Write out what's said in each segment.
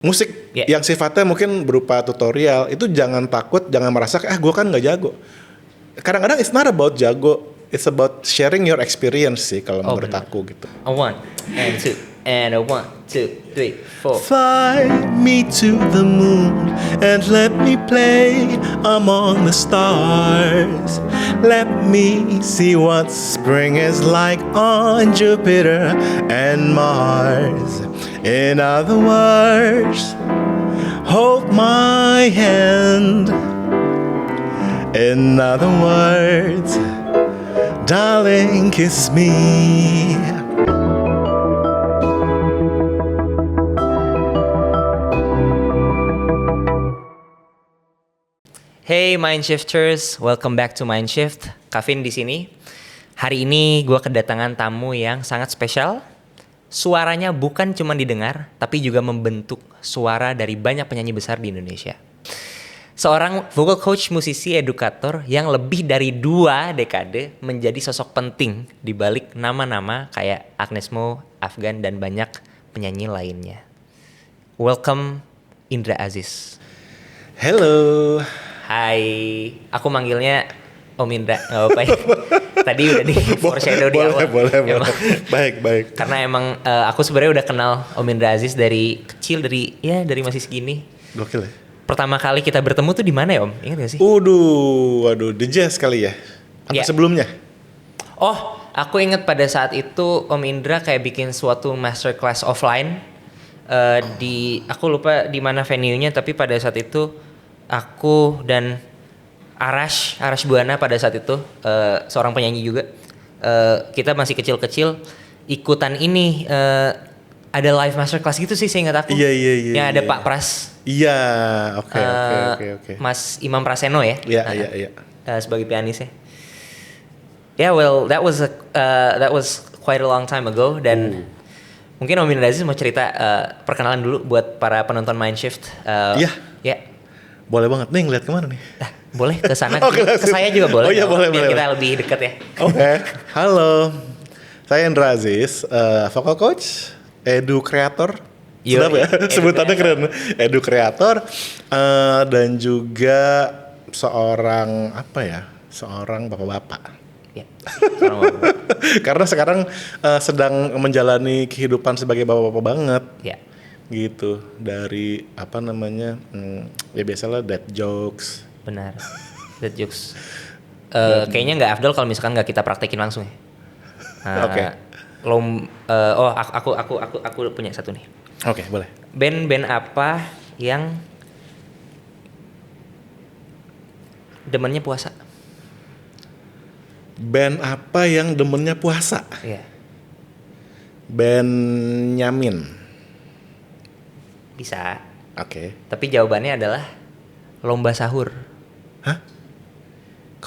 Musik Ya. yang sifatnya mungkin berupa tutorial itu jangan takut, jangan merasa gue kan nggak jago. Kadang-kadang it's not about jago, it's about sharing your experience sih kalau menurut bener. aku gitu. A 1 and 2 and a 1, 2, 3, 4. Fly me to the moon and let me play among the stars. Let me see what spring is like on Jupiter and Mars. In other words, hold my hand. In other words, darling, kiss me. Hey Mindshifters, welcome back to Mindshift. Kavin di sini. Hari ini gue kedatangan tamu yang sangat spesial. Suaranya bukan cuma didengar, tapi juga membentuk suara dari banyak penyanyi besar di Indonesia. Seorang vocal coach, musisi, edukator yang lebih dari 2 dekade menjadi sosok penting di balik nama-nama kayak Agnes Mo, Afgan, dan banyak penyanyi lainnya. Welcome Indra Aziz. Hello. Hai, aku manggilnya Om Indra, nggak apa-apa ya. Tadi udah di foreshadow di awal. Boleh. Baik. Karena emang aku sebenarnya udah kenal Om Indra Aziz dari kecil, dari masih segini. Gokil ya. Pertama kali kita bertemu tuh di mana ya Om? Ingat gak sih? Waduh, The Jazz kali ya? Apa Ya. sebelumnya? Oh, aku ingat pada saat itu Om Indra kayak bikin suatu masterclass offline aku lupa di mana venue-nya, tapi pada saat itu aku dan Arash Buana pada saat itu seorang penyanyi juga, kita masih kecil-kecil ikutan ini, ada live masterclass gitu sih, saya ingat aku. Iya. Yang ada Pak Pras. Iya, oke. Mas Imam Praseno ya. Iya. Sebagai pianis ya. Yeah, well, that was quite a long time ago, dan mungkin Om Indra Aziz mau cerita, perkenalan dulu buat para penonton Mindshift. Iya. Ya. Boleh banget nih, ngeliat kemana nih? Boleh ke sana, Oke, ke saya juga boleh. Oh iya, boleh. Biar kita lebih dekat ya. Oke. Halo, saya Indra Aziz, vocal coach, edu creator. Sedap ya? Sebutannya keren. Edu creator, dan juga seorang bapak-bapak. Ya. Karena sekarang sedang menjalani kehidupan sebagai bapak-bapak banget. Ya. Gitu, dari ya biasalah dad jokes. Benar. That jokes. Kayaknya nggak afdol kalau misalkan nggak kita praktekin langsung ya. Oke. Aku punya satu nih. Oke, boleh. Band apa yang demennya puasa? Band apa yang demennya puasa? Iya. Benyamin. Bisa. Oke. Tapi jawabannya adalah lomba sahur. Hah?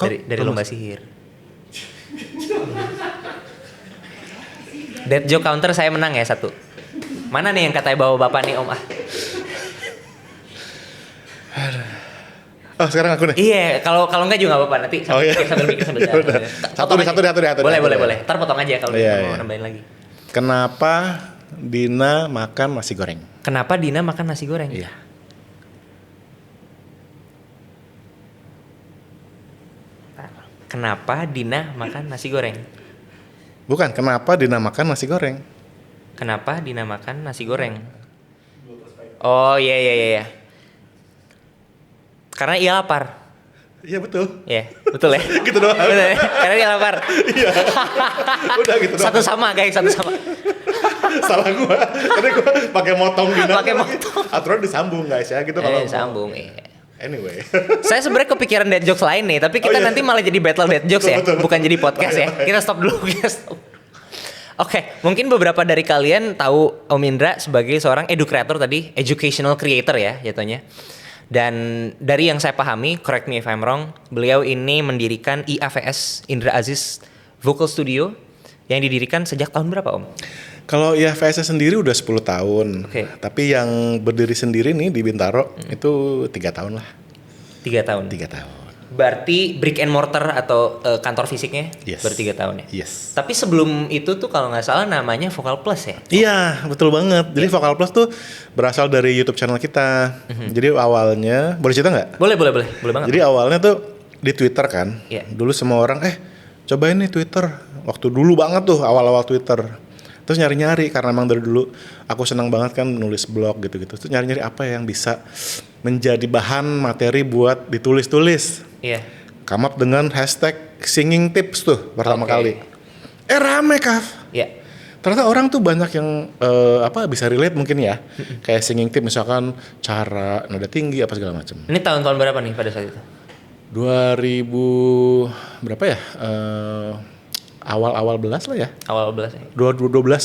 Dari lomba sihir. Dead joke counter saya menang ya 1. Mana nih yang katanya bawa bapak nih Om? Oh, sekarang aku nih. Iya, kalau enggak juga enggak apa-apa, nanti sambil mikir sambil jalan. Satu Boleh. Ntar potong aja kalau Iya. mau nambahin lagi. Kenapa Dina makan nasi goreng? Kenapa Dina makan nasi goreng? Iya. Kenapa Dina makan nasi goreng? Bukan, kenapa Dina makan nasi goreng? Kenapa Dina makan nasi goreng? Oh iya. Karena ia lapar. Iya betul. Iya, betul ya. Gitu doang. Betul ya? Karena dia lapar. Iya. Udah gitu doang. Satu sama. Salah gua. Tadi gua pakai motong Dina. Pakai motong. Aturan disambung guys ya gitu kalau. Sambung. Iya. Anyway. Saya sebenarnya kepikiran dead jokes lain nih, tapi kita nanti malah jadi battle dead jokes ya, betul. bukan jadi podcast ya. Kita stop dulu. Oke, mungkin beberapa dari kalian tahu Om Indra sebagai seorang educator tadi, educational creator ya jatuhnya. Dan dari yang saya pahami, correct me if I'm wrong, beliau ini mendirikan IAVS, Indra Aziz Vocal Studio, yang didirikan sejak tahun berapa Om? Kalau IAVS sendiri udah 10 tahun. Oke. Tapi yang berdiri sendiri nih di Bintaro itu 3 tahun lah. 3 tahun. 3 tahun. Berarti brick and mortar atau kantor fisiknya Yes. bertiga tahun ya? Yes. Tapi sebelum itu tuh kalau nggak salah namanya Vokal Plus ya? Iya, betul banget. Jadi Vokal Plus tuh berasal dari YouTube channel kita. Jadi awalnya, boleh cerita nggak? Boleh banget. Jadi awalnya tuh di Twitter kan. Iya. Dulu semua orang, cobain nih Twitter. Waktu dulu banget tuh, awal-awal Twitter. Terus nyari-nyari, karena emang dari dulu aku senang banget kan nulis blog gitu-gitu. Terus nyari-nyari apa yang bisa menjadi bahan materi buat ditulis-tulis. Iya. Come up dengan hashtag singing tips tuh pertama Oke. kali. Rame Kaf. Iya. Ternyata orang tuh banyak yang bisa relate mungkin ya. Kayak singing tips misalkan cara nada tinggi apa segala macam. Ini tahun-tahun berapa nih pada saat itu? 2000 berapa ya? Awal-awal belas lah ya. Awal belas ya? 2012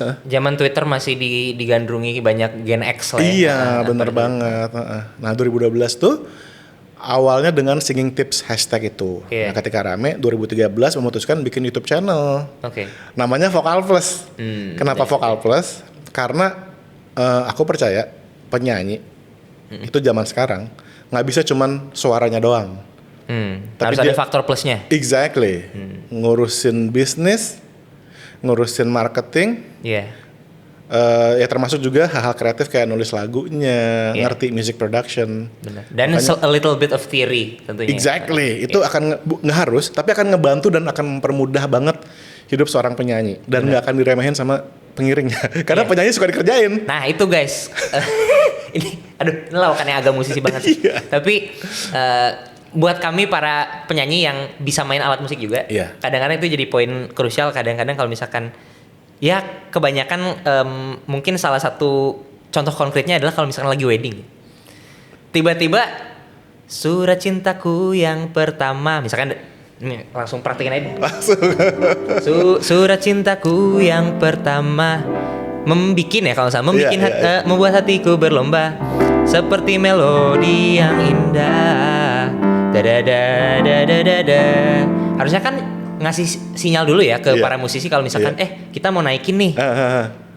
ya. Zaman Twitter masih digandrungi banyak Gen X lah ya. Iya, Nah, bener pada- banget. Nah, 2012 tuh awalnya dengan singing tips hashtag itu. Iya. Nah, ketika rame 2013 memutuskan bikin YouTube channel. Oke. Namanya Vokal Plus. Kenapa Vokal Plus? Karena aku percaya penyanyi itu zaman sekarang nggak bisa cuman suaranya doang. Tapi Harus ada dia- faktor plusnya. Exactly. Ngurusin bisnis, ngurusin marketing, Iya. ya termasuk juga hal-hal kreatif kayak nulis lagunya, Iya. ngerti music production. Benar. Dan a little bit of theory tentunya. Exactly. Itu akan nggak harus, tapi akan ngebantu dan akan mempermudah banget hidup seorang penyanyi dan nggak akan diremehin sama pengiringnya. Karena Iya. penyanyi suka dikerjain. Nah itu guys, ini lawakannya agak musisi banget sih. Iya. Tapi buat kami para penyanyi yang bisa main alat musik juga, Iya. kadang-kadang itu jadi poin krusial. Kadang-kadang kalau misalkan, ya kebanyakan mungkin salah satu contoh konkretnya adalah kalau misalkan lagi wedding, tiba-tiba surat cintaku yang pertama, misalkan ini langsung praktekin aja. Surat cintaku yang pertama membikin ya kalau sama membikin Iya, iya. membuat hatiku berlomba seperti melodi yang indah. Da. Harusnya kan ngasih sinyal dulu ya ke Iya. para musisi kalau misalkan kita mau naikin nih.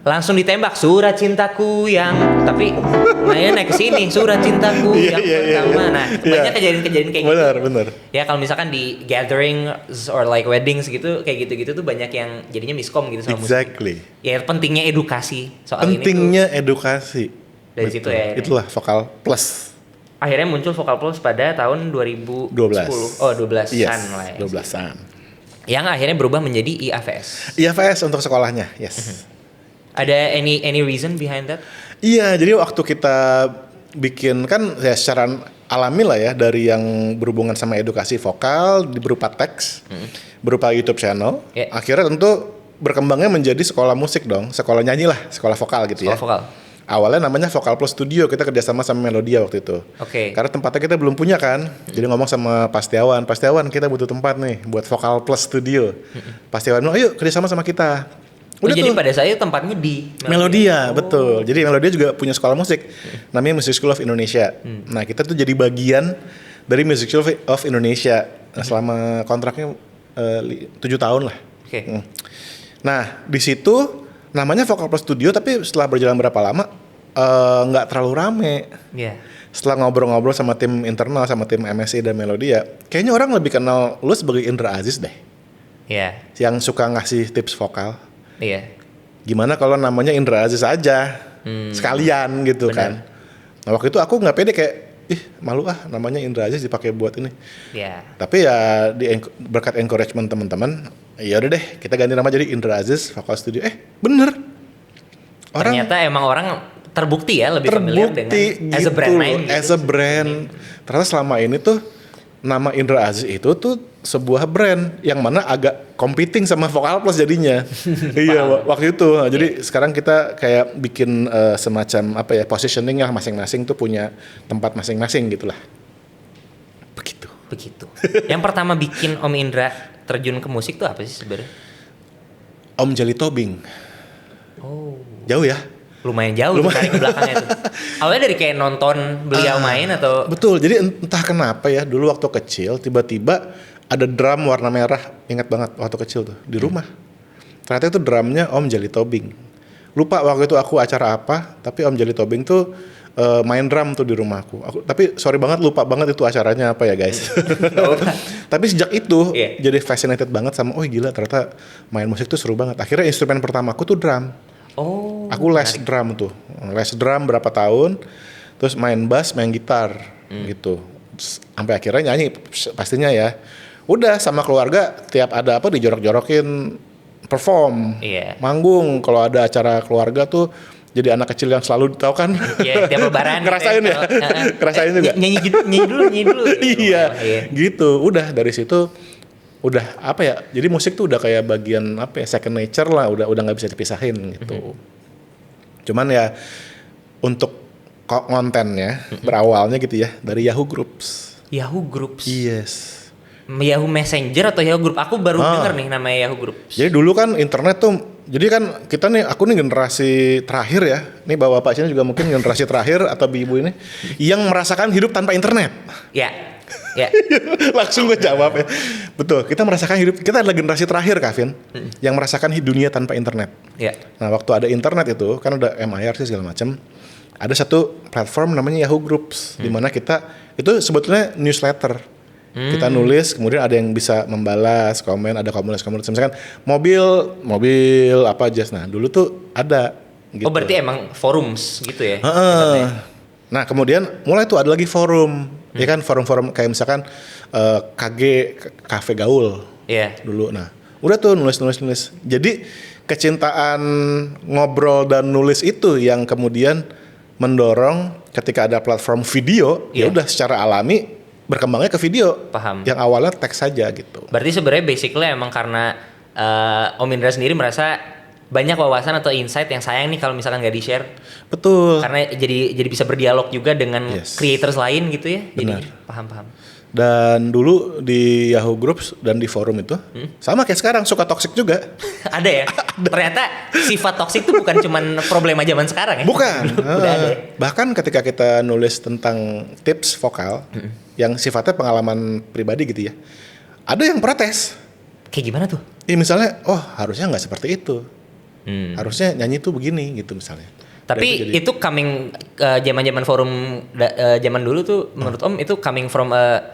Langsung ditembak surat cintaku yang tapi naik ke sini surat cintaku Iya, yang iya, iya, pertama. iya. Nah, Iya. banyak kejadian-kejadian kayak gitu. Benar. Ya kalau misalkan di gathering or like weddings gitu kayak gitu-gitu tuh banyak yang jadinya miskom gitu sama musik. Exactly. Ya pentingnya edukasi soal ini tuh. Pentingnya edukasi. Dari situ ya. Itulah Vokal Plus. Akhirnya muncul Vokal Plus pada tahun 2010. 12. Oh, 12-an Yes, lah ya. 12-an. Yang akhirnya berubah menjadi IAVS. IAVS untuk sekolahnya, yes. Ada any reason behind that? Iya, jadi waktu kita bikin kan ya secara alami lah ya dari yang berhubungan sama edukasi vokal berupa teks, berupa YouTube channel. Yeah. Akhirnya tentu berkembangnya menjadi sekolah musik dong, sekolah nyanyi lah, sekolah vokal gitu ya. Sekolah vokal. Awalnya namanya Vokal Plus Studio, kita kerjasama sama Melodia waktu itu. Oke. Karena tempatnya kita belum punya kan, jadi ngomong sama Pastiawan kita butuh tempat nih buat Vokal Plus Studio. Pastiawan bilang, ayo kerjasama sama kita. Oh, Udah jadi tuh. pada saya tempatnya di Melodia, betul. Jadi Melodia juga punya sekolah musik, namanya Music School of Indonesia. Nah kita tuh jadi bagian dari Music School of Indonesia selama kontraknya 7 tahun lah. Oke. Nah di situ namanya Vokal Plus Studio, tapi setelah berjalan berapa lama nggak terlalu rame. Iya. Setelah ngobrol-ngobrol sama tim internal, sama tim MSI dan Melodia, kayaknya orang lebih kenal lu sebagai Indra Aziz deh, Iya. yang suka ngasih tips vokal. Iya. Gimana kalau namanya Indra Aziz aja sekalian gitu Benar. kan. Nah waktu itu aku nggak pede kayak malu namanya Indra Aziz dipakai buat ini. Iya. Tapi ya berkat encouragement teman-teman, ya udah deh kita ganti nama jadi Indra Aziz Vokal Studio. Bener. Ternyata emang orang terbukti ya lebih familiar dengan terbukti as a gitu brand loh, name gitu. as a brand. Ternyata selama ini tuh nama Indra Aziz itu tuh sebuah brand yang mana agak competing sama Vokal Plus jadinya. Iya, waktu itu. Jadi sekarang kita kayak bikin semacam positioning lah, masing-masing tuh punya tempat masing-masing gitulah. Begitu. Yang pertama bikin Om Indra terjun ke musik tuh apa sih sebenarnya? Om Jali Tobing. Oh, Jauh ya? lumayan jauh tuh tarik ke belakangnya tuh. Awalnya dari kayak nonton beliau main atau Betul, jadi entah kenapa ya, dulu waktu kecil tiba-tiba ada drum warna merah, ingat banget waktu kecil tuh, di rumah. Ternyata itu drumnya Om Jali Tobing. Lupa waktu itu aku acara apa, tapi Om Jali Tobing tuh main drum tuh di rumahku. Tapi sorry banget lupa banget itu acaranya apa ya guys. Tapi sejak itu jadi fascinated banget sama gila ternyata main musik tuh seru banget. Akhirnya instrumen pertamaku tuh drum. Aku les drum tuh. Les drum berapa tahun. Terus main bass, main gitar gitu. Sampai akhirnya nyanyi pastinya ya. Udah sama keluarga tiap ada apa dijorok-jorokin perform, manggung. Kalau ada acara keluarga tuh jadi anak kecil yang selalu tahu kan. Iya, tiap lebaran. Ngerasain ya? Ngerasain juga? Nyanyi dulu. Iya, gitu. Udah dari situ udah apa ya? Jadi musik tuh udah kayak bagian apa ya? Second nature lah. Udah nggak bisa dipisahin gitu. Cuman ya untuk kontennya berawalnya gitu ya dari Yahoo Groups. Yahoo Groups. Yes. Yahoo Messenger atau Yahoo Group? Aku baru denger nih namanya Yahoo Group. Jadi dulu kan internet tuh, jadi kan kita nih, aku nih generasi terakhir ya. Nih bapak-bapak sini juga mungkin generasi terakhir atau ibu ini yang merasakan hidup tanpa internet. Ya. Langsung gue jawab ya. Betul, kita merasakan hidup, kita adalah generasi terakhir Kavin yang merasakan dunia tanpa internet. Ya. Nah waktu ada internet itu, kan udah MIRC segala macam. Ada satu platform namanya Yahoo Groups, di mana kita itu sebetulnya newsletter. Kita nulis, kemudian ada yang bisa membalas, komen, ada komunitas. Misalkan mobil apa aja. Nah dulu tuh ada. Gitu. Oh berarti emang forums gitu ya? Nah kemudian mulai tuh ada lagi forum, ya kan forum-forum kayak misalkan KG Cafe Gaul. Dulu. Nah udah tuh nulis. Jadi kecintaan ngobrol dan nulis itu yang kemudian mendorong ketika ada platform video, ya udah secara alami berkembangnya ke video. Paham. Yang awalnya teks saja gitu. Berarti sebenarnya basically emang karena Om Indra sendiri merasa banyak wawasan atau insight yang sayang nih kalau misalkan nggak di-share. Betul. Karena jadi bisa berdialog juga dengan creators lain gitu ya. Benar. Jadi paham. Dan dulu di Yahoo Groups dan di forum itu sama kayak sekarang suka toxic juga. Ada ya? Ternyata sifat toxic itu bukan cuman problema zaman sekarang ya? Bukan. Udah ada ya? Bahkan ketika kita nulis tentang tips vokal yang sifatnya pengalaman pribadi gitu ya, ada yang protes. Kayak gimana tuh? Ya misalnya, harusnya nggak seperti itu. Harusnya nyanyi tuh begini gitu misalnya. Tapi itu coming zaman-zaman forum zaman dulu tuh menurut Om itu coming from a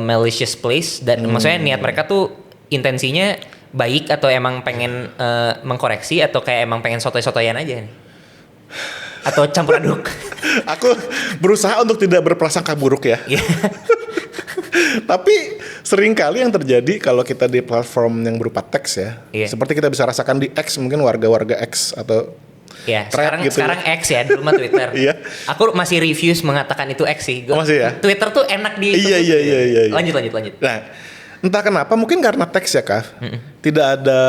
malicious place dan maksudnya niat mereka tuh intensinya baik atau emang pengen mengkoreksi atau kayak emang pengen sotoy-sotoyan aja nih? Atau campur aduk? Aku berusaha untuk tidak berprasangka buruk ya. Tapi seringkali yang terjadi kalau kita di platform yang berupa teks ya, seperti kita bisa rasakan di X, mungkin warga-warga X atau sekarang gitu sekarang X ya, dulu mah Twitter. Aku masih refuse mengatakan itu X sih. Masih ya? Twitter tuh enak di Iya. Lanjut. Nah, entah kenapa mungkin karena teks ya, Kak. Tidak ada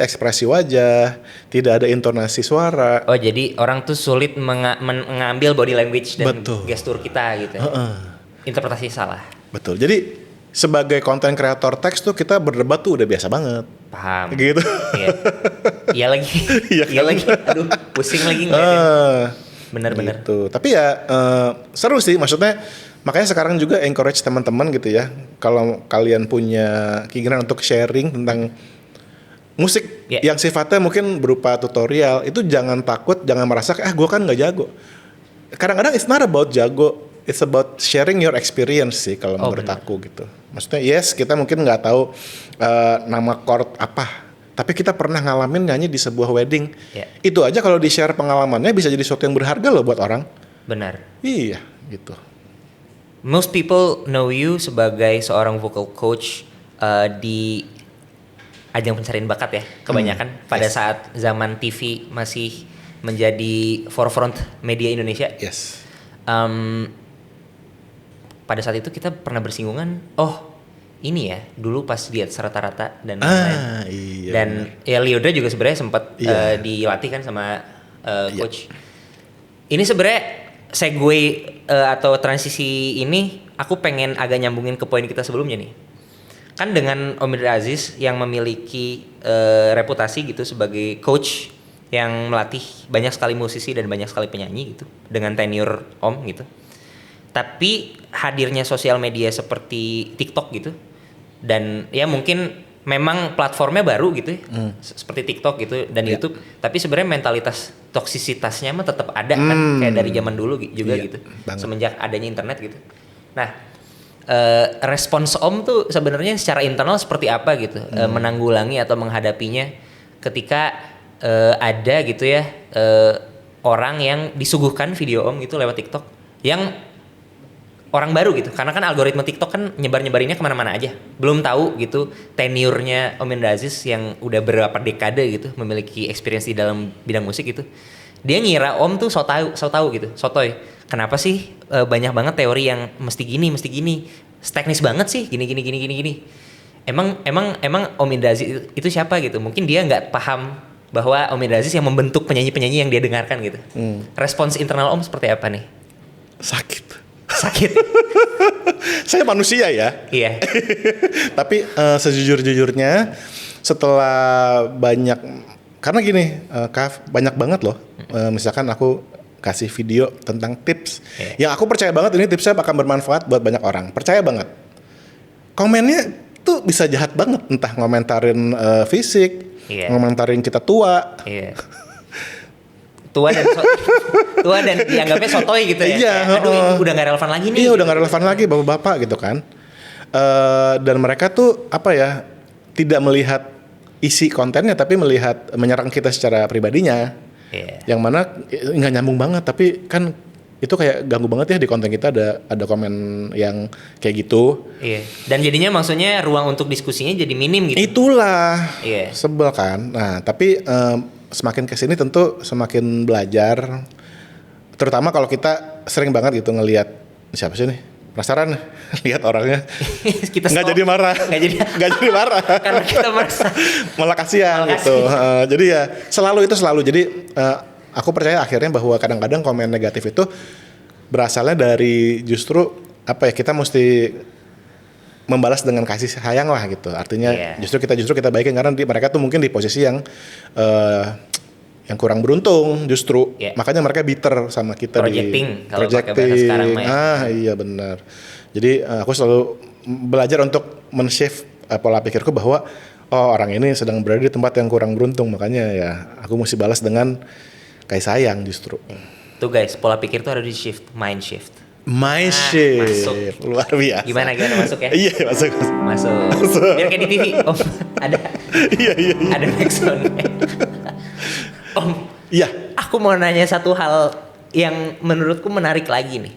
ekspresi wajah, tidak ada intonasi suara. Oh, jadi orang tuh sulit mengambil body language dan gestur kita gitu. Interpretasi salah. Betul. Jadi sebagai konten kreator teks tuh kita berdebat tuh udah biasa banget. Paham. Gitu. Iya lagi. Iya lagi. Aduh, pusing lagi ngeliatin. Bener-bener. Gitu. Tapi ya seru sih, maksudnya makanya sekarang juga encourage teman-teman gitu ya. Kalau kalian punya keinginan untuk sharing tentang musik yang sifatnya mungkin berupa tutorial, itu jangan takut, jangan merasa gue kan nggak jago. Kadang-kadang it's not about jago. It's about sharing your experience sih kalau menurut aku gitu. Maksudnya kita mungkin nggak tahu nama chord apa, tapi kita pernah ngalamin nyanyi di sebuah wedding. Itu aja kalau di-share pengalamannya bisa jadi sesuatu yang berharga loh buat orang. Benar. Iya, gitu. Most people know you sebagai seorang vocal coach di ajang pencarian bakat ya, kebanyakan pada saat zaman TV masih menjadi forefront media Indonesia. Yes. Pada saat itu kita pernah bersinggungan, ini ya dulu pas diet rata-rata dan lain-lain. Iya, dan ya Lyodra juga sebenarnya sempat dilatih kan sama coach. Ini sebenarnya segue atau transisi ini aku pengen agak nyambungin ke poin kita sebelumnya nih. Kan dengan Om Indra Aziz yang memiliki reputasi gitu sebagai coach yang melatih banyak sekali musisi dan banyak sekali penyanyi gitu dengan tenure Om gitu. Tapi hadirnya sosial media seperti TikTok gitu dan ya mungkin memang platformnya baru gitu ya, seperti TikTok gitu dan YouTube, tapi sebenarnya mentalitas toksisitasnya mah tetap ada kan, kayak dari zaman dulu juga gitu, semenjak adanya internet gitu. Nah, respons Om tuh sebenarnya secara internal seperti apa gitu, menanggulangi atau menghadapinya ketika ada gitu ya orang yang disuguhkan video Om gitu lewat TikTok yang orang baru gitu, karena kan algoritma TikTok kan nyebar-nyebarinnya kemana-mana aja, belum tahu gitu tenurnya Om Indra Aziz yang udah berapa dekade gitu memiliki experience di dalam bidang musik gitu. Dia ngira Om tuh so tahu gitu, sotoy. Kenapa sih banyak banget teori yang mesti gini, teknis banget sih, gini. Emang Om Indra Aziz itu siapa gitu? Mungkin dia nggak paham bahwa Om Indra Aziz yang membentuk penyanyi-penyanyi yang dia dengarkan gitu. Respons internal Om seperti apa nih? Sakit. Saya manusia ya. Iya. Tapi sejujur-jujurnya setelah banyak, karena gini, Kaf, banyak banget loh. Misalkan aku kasih video tentang tips, yang aku percaya banget ini tipsnya bakal bermanfaat buat banyak orang. Percaya banget. Komennya tuh bisa jahat banget, entah ngomentarin fisik, ngomentarin kita tua. Iya. Tua dan dianggapnya sotoy gitu ya. Iya, aduh ini udah gak relevan lagi nih. Iya, udah gak relevan lagi bapak-bapak gitu kan. Dan mereka tuh apa ya, tidak melihat isi kontennya tapi menyerang kita secara pribadinya. Yang mana nggak nyambung banget, tapi kan itu kayak ganggu banget ya di konten kita ada komen yang kayak gitu. Iya. Dan jadinya maksudnya ruang untuk diskusinya jadi minim gitu. Itulah. Sebel kan. Nah, tapi semakin kesini tentu semakin belajar, terutama kalau kita sering banget gitu ngelihat siapa sih nih, penasaran lihat orangnya. Kita nggak jadi marah, nggak jadi marah karena kita merasa malah kasihan gitu. Jadi ya selalu. Jadi aku percaya akhirnya bahwa kadang-kadang komen negatif itu berasalnya dari justru apa ya, kita mesti membalas dengan kasih sayang lah gitu. Artinya justru kita baikin karena mereka tuh mungkin di posisi yang kurang beruntung justru. Makanya mereka bitter sama kita. Projecting kalau pakai bahasa sekarang mah ya. Iya benar. Jadi aku selalu belajar untuk men-shift pola pikirku bahwa orang ini sedang berada di tempat yang kurang beruntung, makanya ya aku mesti balas dengan kasih sayang justru. Tuh guys, pola pikir tuh ada di shift, mind shift. Masuk. Luar biasa. Gimana masuk ya? Iya, masuk. Biar kayak di TV. Om, ada. Iya. Ada backsound. Om. Iya. Aku mau nanya satu hal yang menurutku menarik lagi nih.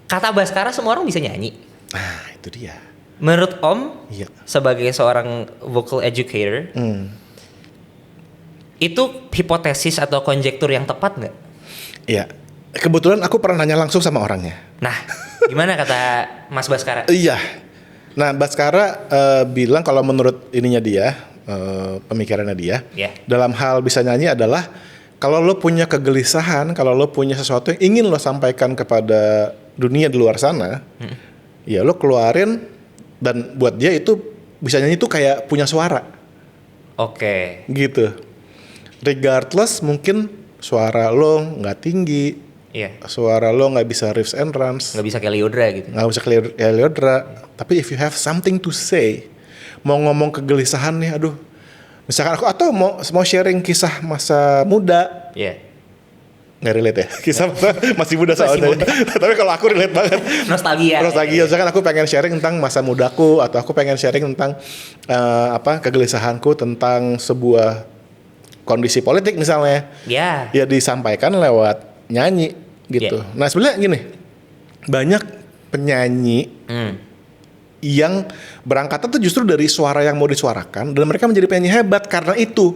Kata Baskara semua orang bisa nyanyi. Nah, itu dia. Menurut Om, sebagai seorang vocal educator, itu hipotesis atau konjektur yang tepat nggak? Iya. Kebetulan aku pernah nanya langsung sama orangnya. Nah, gimana kata Mas Baskara? Iya. Nah, Baskara bilang kalau menurut ininya dia, pemikirannya dia, dalam hal bisa nyanyi adalah kalau lo punya kegelisahan, kalau lo punya sesuatu yang ingin lo sampaikan kepada dunia di luar sana, ya lo keluarin, dan buat dia itu bisa nyanyi itu kayak punya suara. Oke. Gitu. Regardless mungkin suara lo nggak tinggi. Suara lo nggak bisa riffs and runs, nggak bisa kayak Lyodra gitu, nggak bisa kayak Lyodra, tapi if you have something to say, mau ngomong kegelisahan nih, aduh, misalkan aku atau mau sharing kisah masa muda, nggak relate ya, kisah masih muda soalnya, tapi kalau aku relate banget, nostalgia, misalkan aku pengen sharing tentang masa mudaku, atau aku pengen sharing tentang kegelisahanku tentang sebuah kondisi politik misalnya, ya disampaikan lewat nyanyi gitu. Nah sebenarnya gini, banyak penyanyi yang berangkatnya tuh justru dari suara yang mau disuarakan, dan mereka menjadi penyanyi hebat karena itu.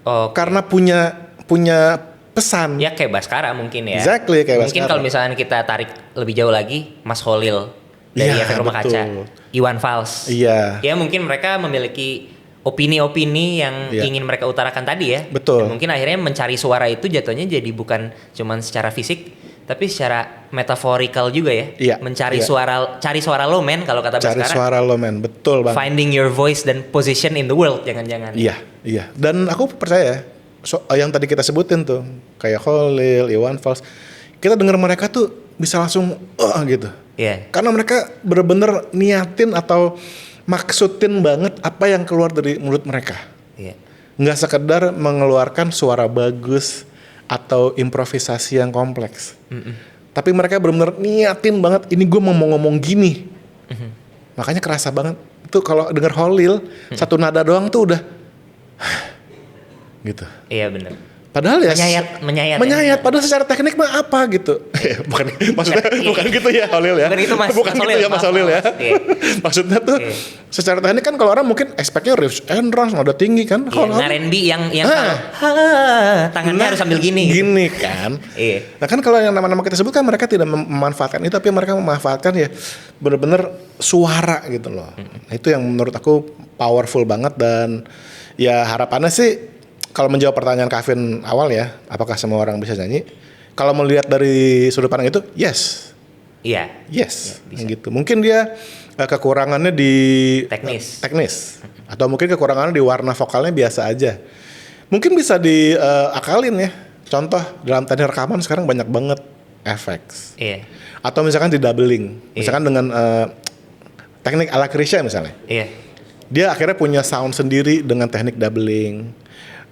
Karena punya pesan. Ya kayak Baskara mungkin ya. Exactly kayak Baskara. Mungkin kalau misalnya kita tarik lebih jauh lagi, Mas Holil dari Efek Rumah Kaca, Iwan Fals. Ya mungkin mereka memiliki opini-opini yang ingin mereka utarakan tadi ya. Betul. Dan mungkin akhirnya mencari suara itu jatuhnya jadi bukan cuman secara fisik, tapi secara metaphorical juga ya. Mencari suara, cari suara lo men kalau kata Baskara. Cari suara lo men, betul banget. Finding your voice dan position in the world, jangan-jangan. Iya. Dan aku percaya yang tadi kita sebutin tuh, kayak Holil, Iwan Fals, kita dengar mereka tuh bisa langsung gitu. Karena mereka bener-bener niatin atau maksudin banget apa yang keluar dari mulut mereka. Iya. Nggak sekedar mengeluarkan suara bagus atau improvisasi yang kompleks. Tapi mereka benar-benar niatin banget, ini gue mau ngomong gini. Makanya kerasa banget. Itu kalau denger Holil, satu nada doang tuh udah gitu. Iya benar. Padahal ya menyayat. Padahal secara teknik mah apa gitu. bukan gitu ya Holil ya. Bukan itu Mas. Bukan gitu ya Mas Holil ya. Maksudnya tuh secara teknik kan kalau orang mungkin expect-nya riffs and drums nada tinggi kan. Kalau R&B yang tangannya harus sambil gini. Gini kan. Iya. Nah kan kalau yang nama-nama kita sebut kan mereka tidak memanfaatkan itu, tapi mereka memanfaatkan ya benar-benar suara gitu loh. Nah, itu yang menurut aku powerful banget dan ya harapannya sih kalau menjawab pertanyaan Kavin awal ya, apakah semua orang bisa nyanyi? Kalau melihat dari sudut pandang itu, yes. Iya. Yes, ya, gitu. Mungkin dia kekurangannya di teknis. Atau mungkin kekurangannya di warna vokalnya biasa aja. Mungkin bisa diakalin ya. Contoh dalam teknik rekaman sekarang banyak banget effects. Iya. Atau misalkan di doubling. Misalkan dengan teknik ala Krisya misalnya. Iya. Dia akhirnya punya sound sendiri dengan teknik doubling.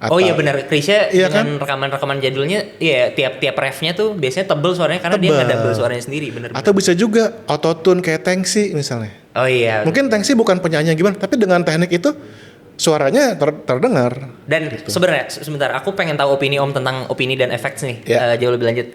Oh iya benar, Krisya iya dengan kan? rekaman jadulnya, iya tiap refnya tuh biasanya tebel suaranya karena dia nggak double suaranya sendiri, benar. Atau bisa juga autotune kayak Tengsi misalnya. Oh iya. Mungkin Tengsi bukan penyanyi yang gimana, tapi dengan teknik itu suaranya terdengar. Dan gitu. Sebenarnya sebentar, aku pengen tahu opini Om tentang opini dan effects nih, jauh lebih lanjut.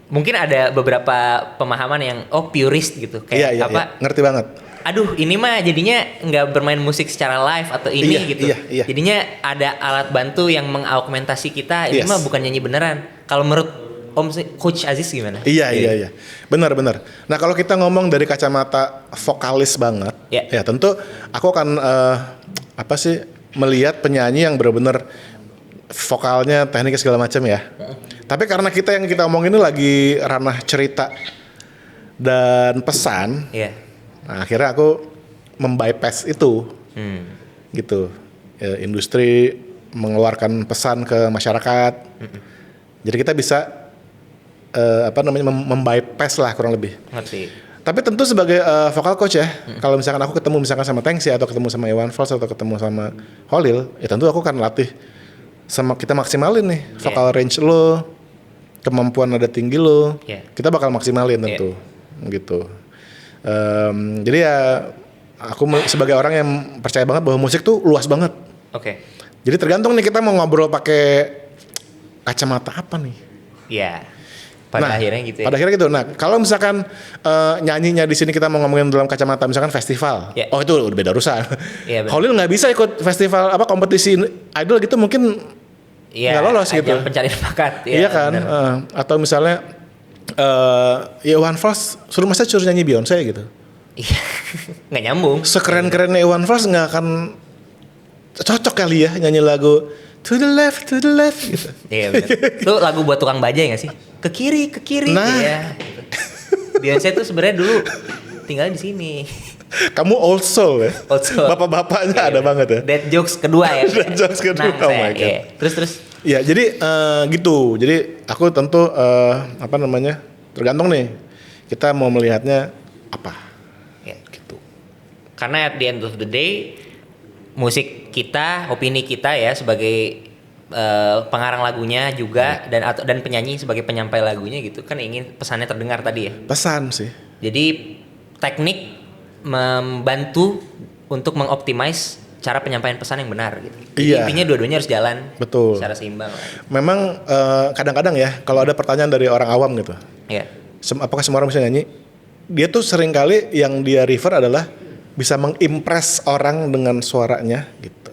Mungkin ada beberapa pemahaman yang purist gitu, kayak apa? Ngerti banget. Aduh ini mah jadinya nggak bermain musik secara live atau ini gitu. Iya. Jadinya ada alat bantu yang mengaugmentasi kita. Ini mah bukan nyanyi beneran. Kalau menurut Om Coach Aziz gimana? Iya. Benar. Nah kalau kita ngomong dari kacamata vokalis banget, ya tentu aku akan melihat penyanyi yang benar-benar vokalnya, tekniknya segala macam ya. Tapi karena yang kita omongin ini lagi ranah cerita dan pesan. Nah, akhirnya aku membypass itu, gitu. Ya, industri mengeluarkan pesan ke masyarakat, jadi kita bisa membypass lah kurang lebih. Ngerti. Tapi tentu sebagai vocal coach ya, kalau misalkan aku ketemu misalkan sama Tengsi atau ketemu sama Iwan Fals atau ketemu sama Holil, ya tentu aku akan latih sama kita maksimalin nih vocal range lo, kemampuan nada tinggi lo, kita bakal maksimalin tentu, gitu. Jadi ya aku sebagai orang yang percaya banget bahwa musik tuh luas banget. Oke. Jadi tergantung nih kita mau ngobrol pakai kacamata apa nih. Iya. Pada akhirnya gitu ya. Pada akhirnya gitu. Nah, kalau misalkan nyanyinya di sini kita mau ngomongin dalam kacamata misalkan festival. Oh itu udah beda urusan. Holil nggak bisa ikut festival kompetisi idol gitu mungkin nggak lolos gitu. Pencarian bakat. Iya kan. Atau misalnya Iwan Fals suruh nyanyi Beyonce gitu. Iya. Nggak nyambung. Sekeren-kerennya Iwan Fals nggak akan cocok kali ya nyanyi lagu to the left gitu. Iya benar. Itu lagu buat tukang bajai nggak sih? Ke kiri. Nah. Iya. Beyonce tuh sebenarnya dulu tinggal di sini. Kamu old soul ya? Old soul. Bapak-bapaknya ada banget ya? Dead jokes kedua ya? Dead jokes kedua, oh my God. Iya. Terus? Ya jadi gitu. Jadi aku tentu tergantung nih. Kita mau melihatnya apa. Ya. Gitu. Karena at the end of the day, musik kita, opini kita ya sebagai pengarang lagunya juga dan penyanyi sebagai penyampai lagunya gitu kan ingin pesannya terdengar tadi ya. Pesan sih. Jadi teknik membantu untuk mengoptimize cara penyampaian pesan yang benar gitu. Jadi intinya dua-duanya harus jalan. Betul. Secara seimbang. Memang kadang-kadang ya kalau ada pertanyaan dari orang awam gitu. Iya. Apakah semua orang bisa nyanyi? Dia tuh seringkali yang dia refer adalah bisa mengimpress orang dengan suaranya gitu.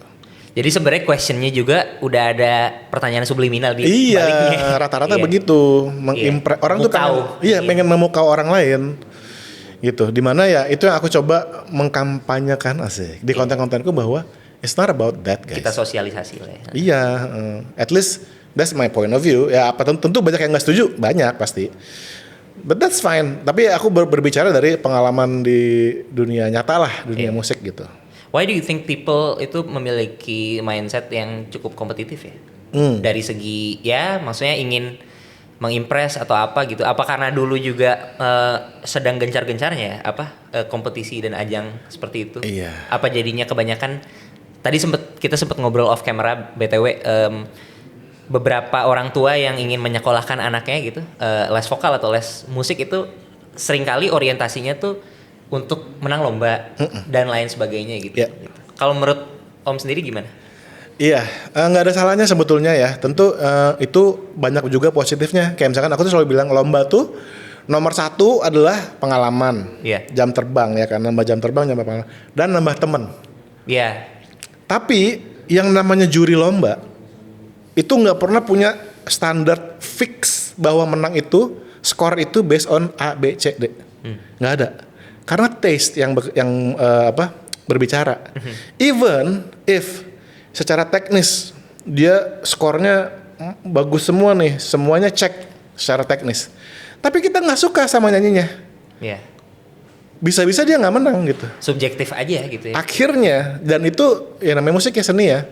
Jadi sebenarnya questionnya juga udah ada pertanyaan subliminal di baliknya. Iya, rata-rata begitu. Mengimpress orang tuh pengen memukau orang lain. Gitu. Dimana ya itu yang aku coba mengkampanyekan di konten-kontenku bahwa it's not about that guys. Kita sosialisasi lah ya. Iya, at least that's my point of view. Ya tentu banyak yang nggak setuju, banyak pasti. But that's fine. Tapi aku berbicara dari pengalaman di dunia nyata lah, dunia musik gitu. Why do you think people itu memiliki mindset yang cukup kompetitif ya? Dari segi ya maksudnya ingin mengimpress atau apa gitu? Apa karena dulu juga sedang gencar-gencarnya ya, kompetisi dan ajang seperti itu? Iya. Apa jadinya kebanyakan tadi kita sempat ngobrol off camera BTW, beberapa orang tua yang ingin menyekolahkan anaknya gitu, les vokal atau les musik itu seringkali orientasinya tuh untuk menang lomba dan lain sebagainya gitu. Yeah. Kalau menurut Om sendiri gimana? Iya, nggak ada salahnya sebetulnya ya. Tentu itu banyak juga positifnya. Kayak misalkan aku tuh selalu bilang lomba tuh nomor satu adalah pengalaman, jam terbang ya kan, nambah jam terbang, nambah pengalaman, dan nambah temen. Iya. Tapi yang namanya juri lomba itu nggak pernah punya standar fix bahwa menang itu skor itu based on A, B, C, D. Nggak ada. Karena taste yang berbicara. Even if secara teknis dia skornya bagus semua nih, semuanya cek secara teknis. Tapi kita nggak suka sama nyanyinya. Iya. Bisa-bisa dia nggak menang gitu. Subjektif aja gitu ya. Akhirnya, dan itu ya namanya musik ya seni ya.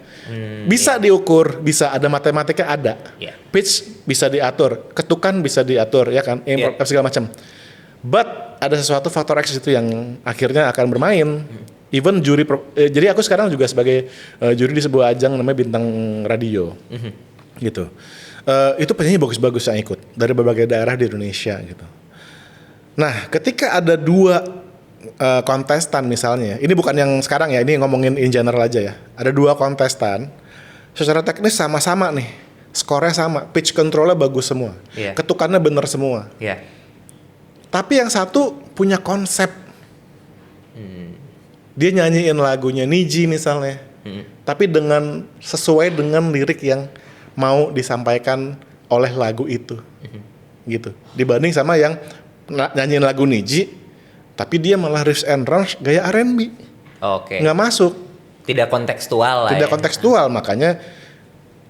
Bisa diukur, bisa ada matematika ada. Pitch bisa diatur, ketukan bisa diatur ya kan, segala macam. But ada sesuatu faktor X itu yang akhirnya akan bermain. Even juri, jadi aku sekarang juga sebagai juri di sebuah ajang namanya Bintang Radio, gitu. Itu penyanyi bagus-bagus yang ikut dari berbagai daerah di Indonesia gitu. Nah, ketika ada dua kontestan misalnya, ini bukan yang sekarang ya, ini ngomongin in general aja ya. Ada dua kontestan, secara teknis sama-sama nih, skornya sama, pitch controlnya bagus semua, ketukannya bener semua. Tapi yang satu punya konsep. Dia nyanyiin lagunya Niji misalnya, tapi dengan sesuai dengan lirik yang mau disampaikan oleh lagu itu, gitu. Dibanding sama yang nyanyiin lagu Niji, tapi dia malah riffs and runs gaya R&B, nggak masuk. Tidak kontekstual lah. Tidak kontekstual, makanya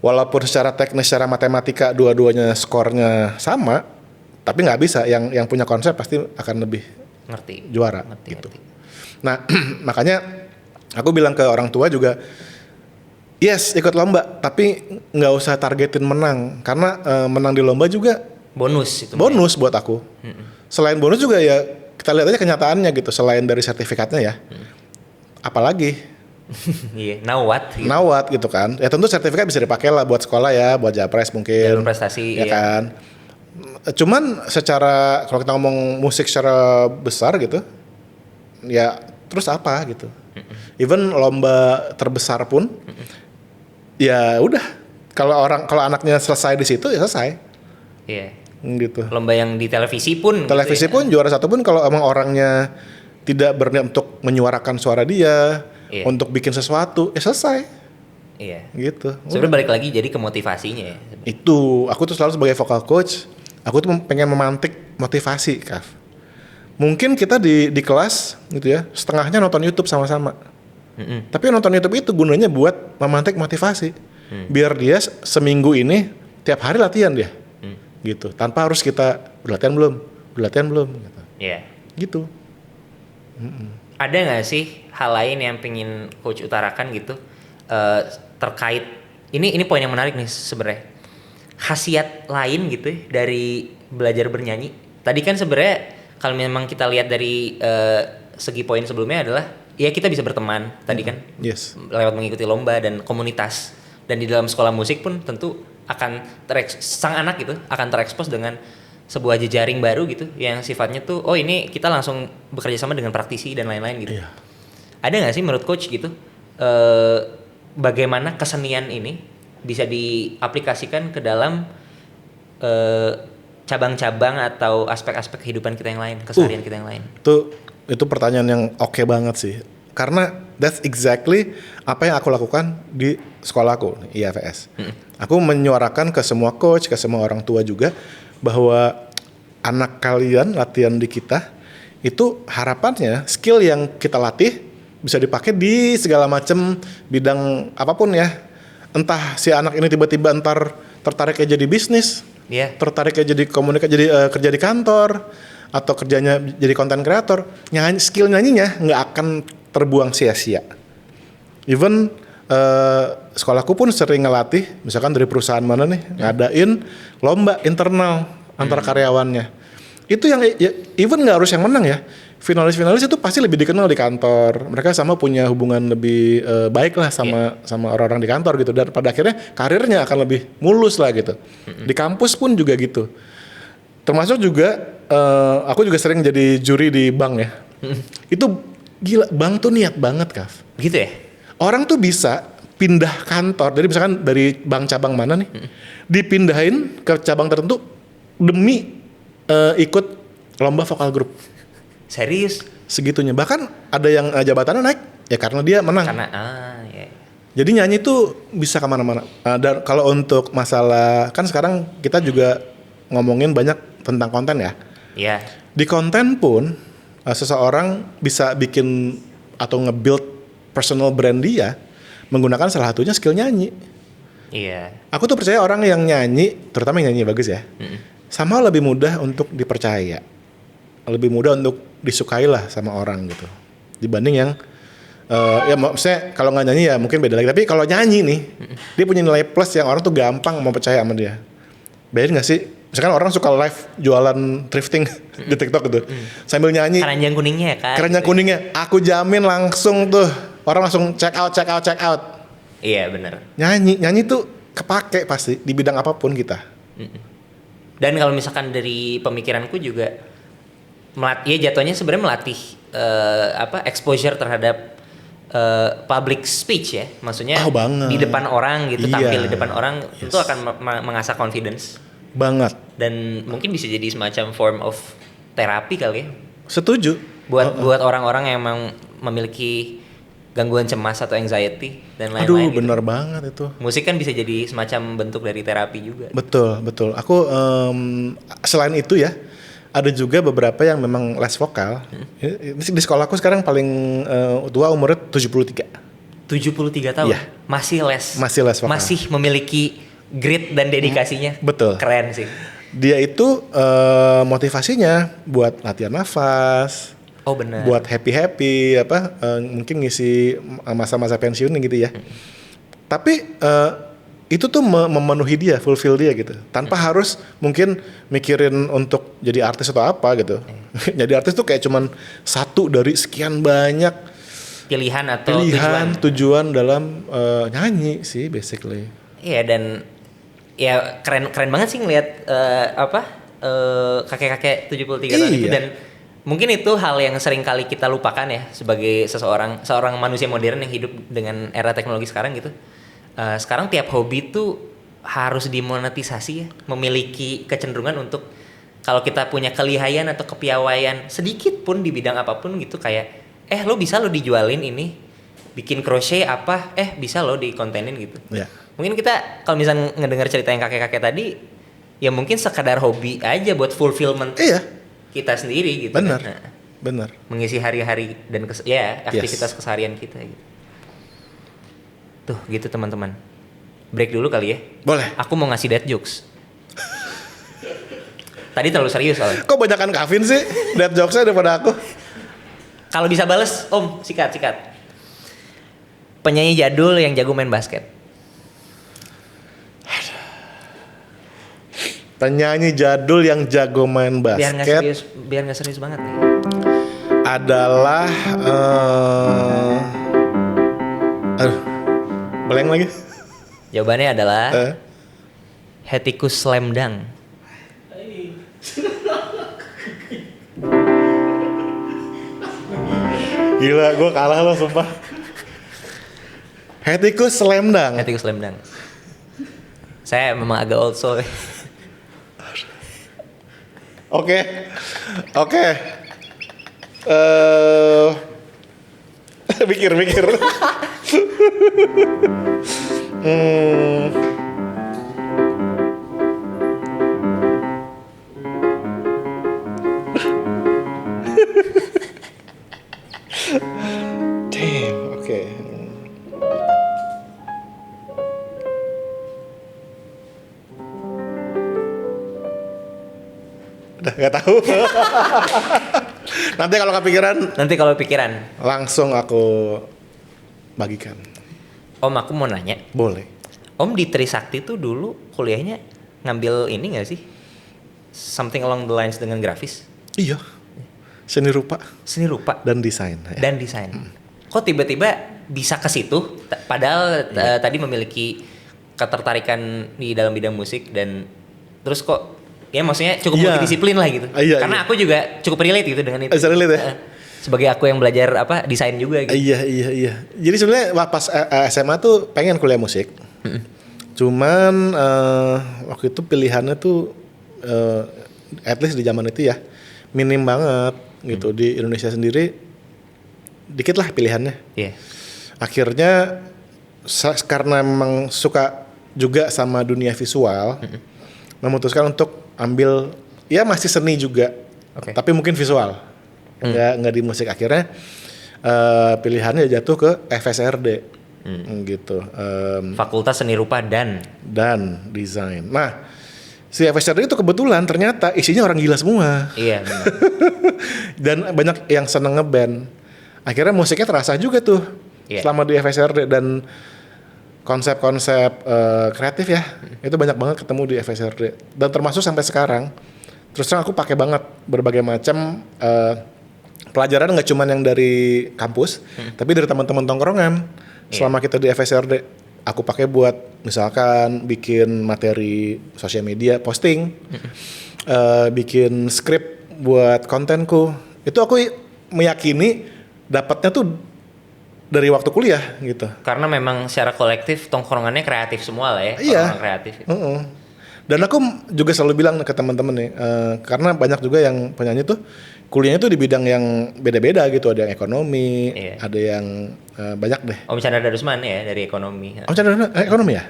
walaupun secara teknis, secara matematika dua-duanya skornya sama, tapi nggak bisa. Yang punya konsep pasti akan lebih juara, gitu. Nah, makanya aku bilang ke orang tua juga, yes ikut lomba, tapi nggak usah targetin menang, karena menang di lomba juga bonus itu. Bonus buat aku. Selain bonus juga ya kita lihat aja kenyataannya gitu. Selain dari sertifikatnya ya, apalagi. Now what? Gitu. Now what gitu kan? Ya tentu sertifikat bisa dipakai lah buat sekolah ya, buat Japres mungkin. Jalur prestasi. Ya kan. Cuman secara kalau kita ngomong musik secara besar gitu, ya terus apa gitu. Even lomba terbesar pun, ya udah. Kalau anaknya selesai di situ ya selesai. Iya. Gitu. Lomba yang di televisi pun. Televisi gitu pun juara satu pun kalau emang orangnya tidak berniat untuk menyuarakan suara dia, untuk bikin sesuatu, ya selesai. Iya. Gitu. Sebenarnya balik lagi jadi ke motivasinya ya. Itu, aku tuh selalu sebagai vocal coach, aku tuh pengen memantik motivasi, Kaf. Mungkin kita di kelas gitu ya, setengahnya nonton YouTube sama-sama. Tapi nonton YouTube itu gunanya buat memantik motivasi. Biar dia seminggu ini tiap hari latihan dia. Gitu. Tanpa harus kita berlatihan belum gitu. Iya. Gitu. Ada nggak sih hal lain yang pengen coach utarakan gitu terkait ini poin yang menarik nih sebenarnya. Khasiat lain gitu ya, dari belajar bernyanyi. Tadi kan sebenarnya kalau memang kita lihat dari segi poin sebelumnya adalah ya kita bisa berteman tadi kan, lewat mengikuti lomba dan komunitas, dan di dalam sekolah musik pun tentu akan sang anak gitu akan terekspos dengan sebuah jejaring baru gitu yang sifatnya tuh ini kita langsung bekerja sama dengan praktisi dan lain-lain gitu. Ada nggak sih menurut coach gitu bagaimana kesenian ini bisa diaplikasikan ke dalam cabang-cabang atau aspek-aspek kehidupan kita yang lain, keseharian kita yang lain? Itu pertanyaan yang oke banget sih. Karena that's exactly apa yang aku lakukan di sekolahku, IFS. Aku menyuarakan ke semua coach, ke semua orang tua juga, bahwa anak kalian latihan di kita, itu harapannya skill yang kita latih bisa dipakai di segala macam bidang apapun ya. Entah si anak ini tiba-tiba ntar tertariknya jadi bisnis, tertariknya jadi komunikasi, jadi kerja di kantor, atau kerjanya jadi content creator, skill nyanyinya nggak akan terbuang sia-sia. Even sekolahku pun sering ngelatih, misalkan dari perusahaan mana nih ngadain lomba internal antara karyawannya. Itu yang even nggak harus yang menang ya. Finalis itu pasti lebih dikenal di kantor. Mereka sama punya hubungan lebih baik lah sama orang-orang di kantor gitu. Dan pada akhirnya karirnya akan lebih mulus lah gitu. Di kampus pun juga gitu. Termasuk juga aku juga sering jadi juri di bank ya. Itu gila, bank tuh niat banget Kaf. Gitu ya? Orang tuh bisa pindah kantor, jadi misalkan dari bank cabang mana nih, dipindahin ke cabang tertentu demi ikut lomba vokal grup. Serius? Segitunya. Bahkan ada yang jabatannya naik ya karena dia menang. Karena ya. Jadi nyanyi tuh bisa kemana-mana. Dan kalau untuk masalah, kan sekarang kita juga ngomongin banyak tentang konten ya. Iya. Di konten pun seseorang bisa bikin atau nge-build personal brand dia menggunakan salah satunya skill nyanyi. Iya. Aku tuh percaya orang yang nyanyi, terutama yang nyanyi bagus ya, sama lebih mudah untuk dipercaya, lebih mudah untuk disukai lah sama orang gitu, dibanding yang ya maksudnya kalau nggak nyanyi ya mungkin beda lagi. Tapi kalau nyanyi nih, dia punya nilai plus yang orang tuh gampang mau percaya sama dia. Bayangin nggak sih? Misalkan orang suka live jualan thrifting di TikTok gitu, sambil nyanyi. Keranjang kuningnya ya kan? Keranjang kuningnya, aku jamin langsung tuh orang langsung check out. Iya benar. Nyanyi tuh kepake pasti di bidang apapun kita. Dan kalau misalkan dari pemikiranku juga jatuhnya sebenarnya melatih exposure terhadap public speech ya. Maksudnya banget. di depan orang gitu, Iya. tampil di depan orang itu akan mengasah confidence. Banget. Dan mungkin bisa jadi semacam form of terapi kali ya. Setuju. Buat orang-orang yang memang memiliki gangguan cemas atau anxiety dan lain-lain. Aduh, gitu. benar banget itu. Musik kan bisa jadi semacam bentuk dari terapi juga. Betul. Aku selain itu ya, ada juga beberapa yang memang les vokal. Di sekolahku sekarang paling tua umurnya 73. 73 tahun? Iya. Masih les vokal. Masih memiliki grit dan dedikasinya. Betul. Keren sih. Dia itu motivasinya buat latihan nafas. Oh benar. Buat happy mungkin ngisi masa-masa pensiun gitu ya. Tapi itu tuh memenuhi dia, fulfill dia gitu. Tanpa harus mungkin mikirin untuk jadi artis atau apa gitu. Jadi artis tuh kayak cuman satu dari sekian banyak pilihan atau tujuan dalam nyanyi sih basically. Iya, dan ya keren banget sih ngelihat kakek-kakek 73 tahun itu. Dan mungkin itu hal yang sering kali kita lupakan ya sebagai seorang manusia modern yang hidup dengan era teknologi sekarang gitu. Sekarang tiap hobi tuh harus dimonetisasi ya, memiliki kecenderungan untuk kalau kita punya kelihayan atau kepiawaian sedikit pun di bidang apapun gitu, kayak lo bisa lo dijualin ini, bikin crochet apa, bisa lo dikontenin gitu. Yeah. Mungkin kita kalau misalnya ngedengar cerita yang kakek-kakek tadi, ya mungkin sekadar hobi aja buat fulfillment kita sendiri gitu. Benar. Nah, benar. Mengisi hari-hari dan aktivitas keseharian kita gitu. Tuh gitu teman-teman. Break dulu kali ya. Boleh. Aku mau ngasih dad jokes. Tadi terlalu serius soalnya. Kok banyakan Kavin sih dad jokesnya daripada aku? Kalau bisa bales, Om, sikat. Penyanyi jadul yang jago main basket. Penyanyi jadul yang jago main basket. Biar nggak serius banget nih. Adalah blank lagi. Jawabannya adalah Hettikus Slam Dunk. Gila, gue kalah loh sumpah. Hettikus Slam Dunk. Saya memang agak old soul. Oke. Mikir. Damn, oke. Udah nggak tahu. Nanti kalau kepikiran Nanti kalau pikiran. langsung aku bagikan. Om, aku mau nanya. Boleh. Om di Trisakti tuh dulu kuliahnya ngambil ini nggak sih? Something along the lines dengan grafis? Iya. Seni rupa Seni rupa dan desain. Ya. dan desain. Kok tiba-tiba bisa ke situ? Padahal tadi memiliki ketertarikan di dalam bidang musik dan terus kok ya maksudnya cukup Iya. multidisiplin lah gitu. Iya, Karena iya. aku juga cukup relate gitu dengan itu. Bisa relate ya? Sebagai aku yang belajar desain juga gitu. Iya. Jadi sebenarnya pas SMA tuh pengen kuliah musik. Cuman waktu itu pilihannya tuh at least di zaman itu ya minim banget gitu. Di Indonesia sendiri dikit lah pilihannya. Iya. Akhirnya karena memang suka juga sama dunia visual, memutuskan untuk ambil ya masih seni juga, Oke. tapi mungkin visual, nggak di musik. Akhirnya pilihannya jatuh ke FSRD gitu. Fakultas Seni Rupa dan Dan desain. Nah, si FSRD itu kebetulan ternyata isinya orang gila semua. iya benar. Dan banyak yang seneng ngeband. Akhirnya musiknya terasa juga tuh selama di FSRD. Dan konsep-konsep kreatif ya, itu banyak banget ketemu di FSRD. Dan termasuk sampai sekarang, terus terang aku pakai banget berbagai macam pelajaran, nggak cuma yang dari kampus, tapi dari teman-teman tongkrongan. Selama kita di FSRD, aku pakai buat misalkan bikin materi sosial media, posting, bikin skrip buat kontenku. Itu aku meyakini dapatnya tuh dari waktu kuliah gitu. Karena memang secara kolektif tongkrongannya kreatif semua lah ya. Iya. Orang kreatif. Dan aku juga selalu bilang ke teman-teman nih, karena banyak juga yang penyanyi tuh kuliahnya tuh di bidang yang beda-beda gitu. Ada yang ekonomi, ada yang banyak deh. Om Chandra Darusman ya dari ekonomi. Om Chandra ekonomi ya?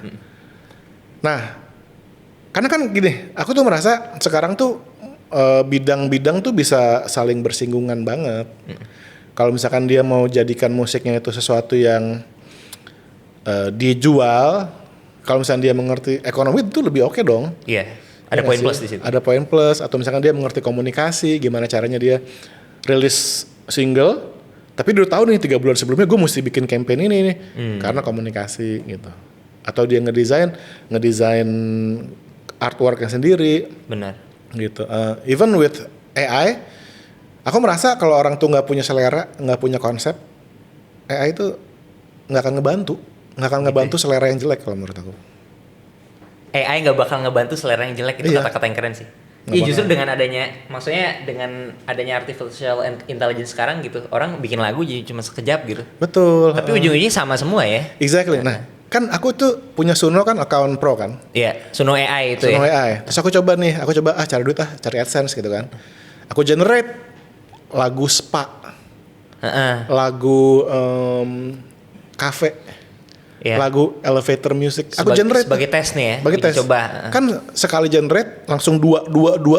Nah, karena kan gini, aku tuh merasa sekarang tuh bidang-bidang tuh bisa saling bersinggungan banget. Kalau misalkan dia mau jadikan musiknya itu sesuatu yang dijual, kalau misalkan dia mengerti ekonomi itu lebih oke dong. Iya. Ada poin plus di situ. Ada poin plus, atau misalkan dia mengerti komunikasi, gimana caranya dia rilis single, tapi dia udah tahu nih 3 bulan sebelumnya gue mesti bikin campaign ini nih, karena komunikasi gitu. Atau dia ngedesain artworknya sendiri. Benar. Gitu. Even with AI, aku merasa kalau orang tuh nggak punya selera, nggak punya konsep, AI itu nggak akan ngebantu selera yang jelek kalau menurut aku. AI nggak bakal ngebantu selera yang jelek, itu kata-kata yang keren sih. Iya, justru dengan adanya artificial intelligence sekarang gitu, orang bikin lagu jadi cuma sekejap gitu. Betul. Tapi ujung-ujungnya sama semua ya. Exactly. Nah, kan aku tuh punya Suno kan account pro kan. Iya, Suno AI itu Suno ya. AI. Terus aku coba cari duit cari AdSense gitu kan. Aku generate lagu spa, lagu cafe, lagu elevator music. Aku generate sebagai tes nih ya. Sebagai tes. Coba. Kan sekali generate langsung dua,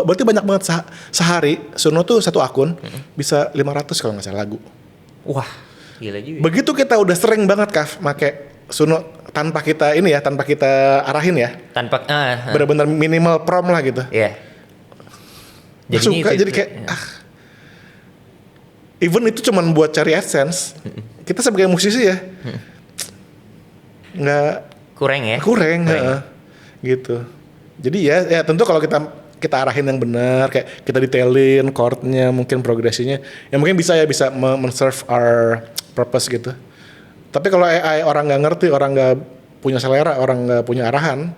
berarti banyak banget sehari. Suno tuh satu akun bisa 500 kalau nggak salah lagu. Wah, gila juga. Begitu kita udah sering banget make Suno tanpa kita arahin ya. Tanpa benar-benar minimal prom lah gitu. Iya. Suka jadi kayak even itu cuman buat cari AdSense. Kita sebagai musisi ya nggak kurang gitu. Jadi ya tentu kalau kita arahin yang benar, kayak kita detailin chordnya, mungkin progresinya, ya mungkin bisa men-serve our purpose gitu. Tapi kalau AI orang nggak ngerti, orang nggak punya selera, orang nggak punya arahan,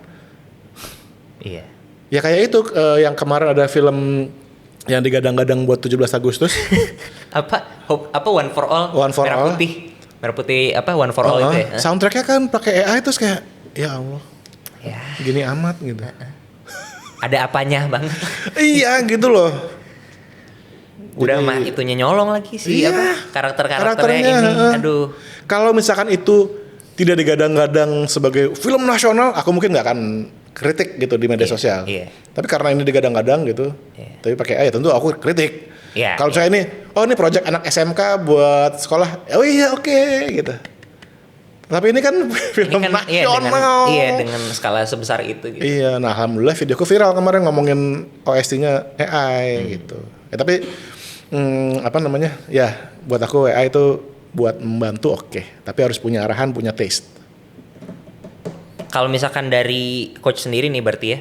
iya. Ya kayak itu yang kemarin ada film yang digadang-gadang buat 17 Agustus. apa One for All? One for All. Merah putih apa One for All itu ya? Soundtracknya kan pakai AI terus kayak ya Allah. Ya. Gini amat gitu. Ada apanya banget. Iya gitu loh. Udah mah itunya nyolong lagi sih karakternya ini. Aduh. Kalau misalkan itu tidak digadang-gadang sebagai film nasional, aku mungkin nggak akan kritik gitu di media sosial. Iya. Tapi karena ini digadang-gadang gitu, tapi pakai AI tentu aku kritik. Iya. Kalau saya ini project anak SMK buat sekolah, oh iya oke gitu. Tapi ini kan film nasional. Dengan skala sebesar itu gitu. Iya, nah alhamdulillah videoku viral kemarin ngomongin OST-nya AI gitu. Ya, tapi ya buat aku AI itu buat membantu oke, tapi harus punya arahan, punya taste. Kalau misalkan dari coach sendiri nih berarti ya,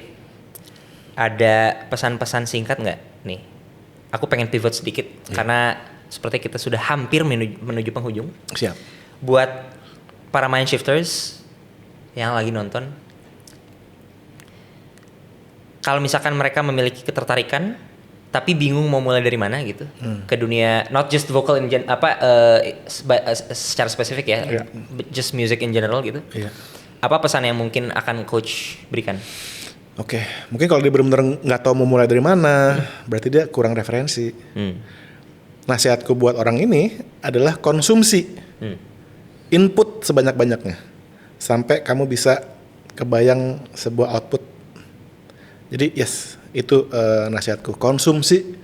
ada pesan-pesan singkat nggak nih? Aku pengen pivot sedikit karena seperti kita sudah hampir menuju penghujung. Siap. Buat para mind shifters yang lagi nonton, kalau misalkan mereka memiliki ketertarikan tapi bingung mau mulai dari mana gitu ke dunia not just vocal secara spesifik ya, but just music in general gitu. Iya. Apa pesan yang mungkin akan coach berikan? Oke, mungkin kalau dia benar-benar nggak tahu mau mulai dari mana, berarti dia kurang referensi. Nasihatku buat orang ini adalah konsumsi input sebanyak-banyaknya sampai kamu bisa kebayang sebuah output. Jadi yes, itu nasihatku, konsumsi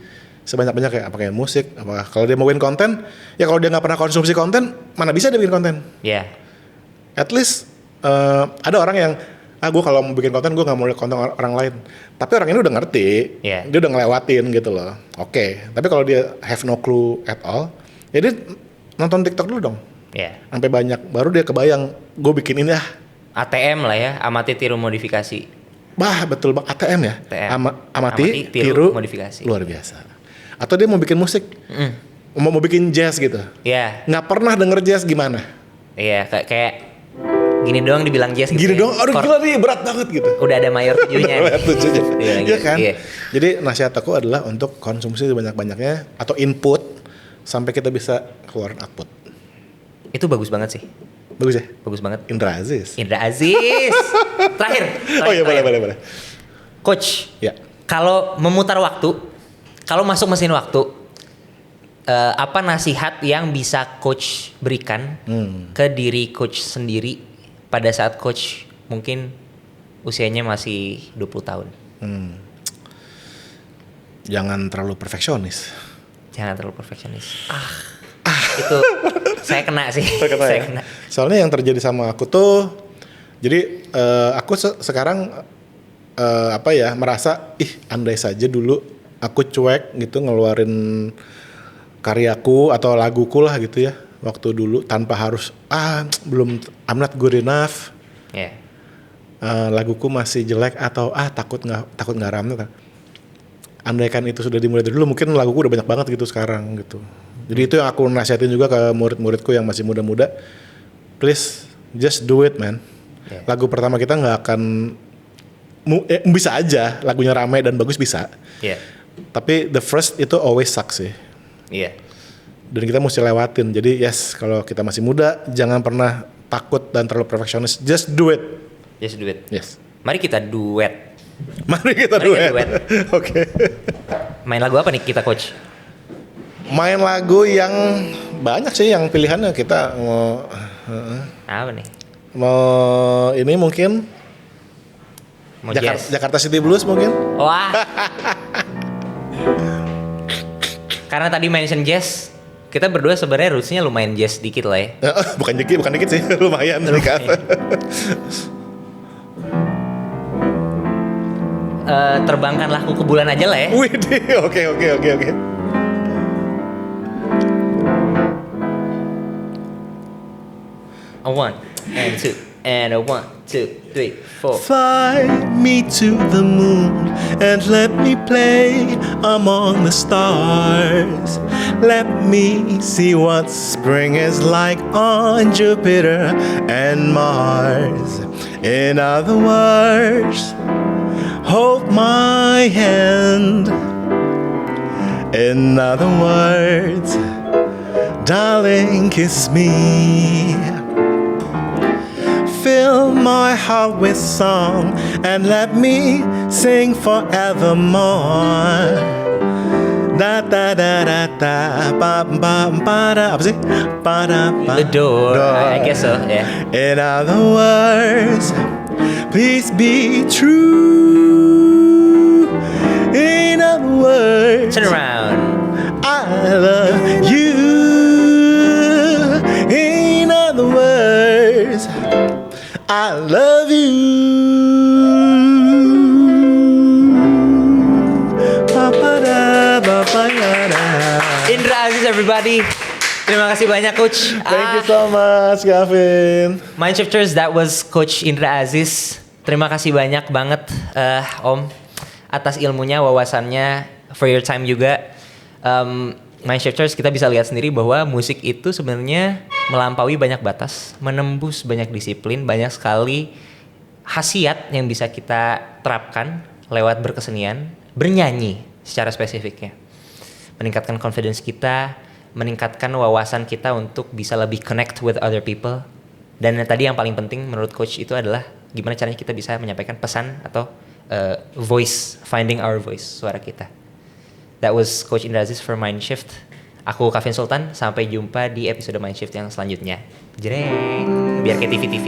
sebanyak-banyaknya. Apakah musik, apakah kalau dia mau bikin konten, ya kalau dia nggak pernah konsumsi konten, mana bisa dia bikin konten? Ya. At least ada orang yang gue kalau mau bikin konten gue nggak mau lihat konten orang lain, tapi orang ini udah ngerti, dia udah ngelewatin gitu loh. Oke. Tapi kalau dia have no clue at all, ya dia nonton TikTok dulu dong, sampai banyak, baru dia kebayang gue bikin ini ATM lah ya, amati tiru modifikasi. Betul bang, ATM ya, amati tiru modifikasi, luar biasa. Atau dia mau bikin musik, mau bikin jazz gitu, nggak pernah denger jazz gimana? Kayak gini doang dibilang jazz gitu. Gini doang, aduh gila nih berat banget gitu. Udah ada mayor 7-nya. Iya kan? Iya. Jadi nasihat aku adalah untuk konsumsi sebanyak-banyaknya atau input sampai kita bisa keluarin output. Itu bagus banget sih. Bagus ya? Bagus banget. Indra Aziz. Terakhir. Oh iya boleh. Coach. Ya. Kalau memutar waktu, kalau masuk mesin waktu, apa nasihat yang bisa coach berikan ke diri coach sendiri pada saat coach mungkin usianya masih 20 tahun? Jangan terlalu perfeksionis. Itu saya kena sih. Saya kena. Soalnya yang terjadi sama aku tuh, jadi aku sekarang merasa andai saja dulu aku cuek gitu ngeluarin karyaku atau laguku lah gitu ya waktu dulu tanpa harus belum, I'm not good enough, laguku masih jelek atau takut nggak rame. Andaikan itu sudah dimulai dari dulu, mungkin laguku udah banyak banget gitu sekarang gitu. Jadi itu yang aku nasihatin juga ke murid-muridku yang masih muda-muda, please just do it man. Lagu pertama kita nggak akan bisa aja lagunya rame dan bagus bisa, tapi the first itu always sucks sih. Dan kita mesti lewatin. Jadi yes, kalau kita masih muda, jangan pernah takut dan terlalu perfeksionis. Just do it. Yes. Mari kita duet. Oke. Main lagu apa nih kita coach? Main lagu yang banyak sih yang pilihannya. Kita mau apa nih? Mau ini mungkin Jakarta City Blues mungkin. Wah. Karena tadi mention jazz, kita berdua sebenarnya rootsnya lumayan jazz dikit lah ya. Bukan dikit sih, lumayan. Terbangkanlah ku ke bulan aja lah ya. Widih, oke. A 1 and 2 and a 1, 2, 3, 4. Fly me to the moon and let me play among the stars. Let me see what spring is like on Jupiter and Mars. In other words, hold my hand. In other words, darling, kiss me. Fill my heart with song and let me sing forevermore. Da da da da da ba ba ba da. Apa sih? Ba da ba. The door. I guess so. Yeah. In other words, please be true. In other words, turn around. I love you. In other words, I love you. Indra Aziz everybody. Terima kasih banyak Coach. Thank you so much, Gavin. Mindshifters, that was Coach Indra Aziz. Terima kasih banyak banget Om atas ilmunya, wawasannya, for your time juga. Mindshifters, kita bisa lihat sendiri bahwa musik itu sebenarnya melampaui banyak batas, menembus banyak disiplin, banyak sekali khasiat yang bisa kita terapkan lewat berkesenian, bernyanyi secara spesifiknya. Meningkatkan confidence kita, meningkatkan wawasan kita untuk bisa lebih connect with other people. Dan tadi yang paling penting menurut Coach itu adalah gimana caranya kita bisa menyampaikan pesan atau voice, finding our voice, suara kita. That was Coach Indra Aziz for Mindshift. Aku Kavin Sultan, sampai jumpa di episode Mindshift yang selanjutnya. Jreng, biar kayak TV-TV.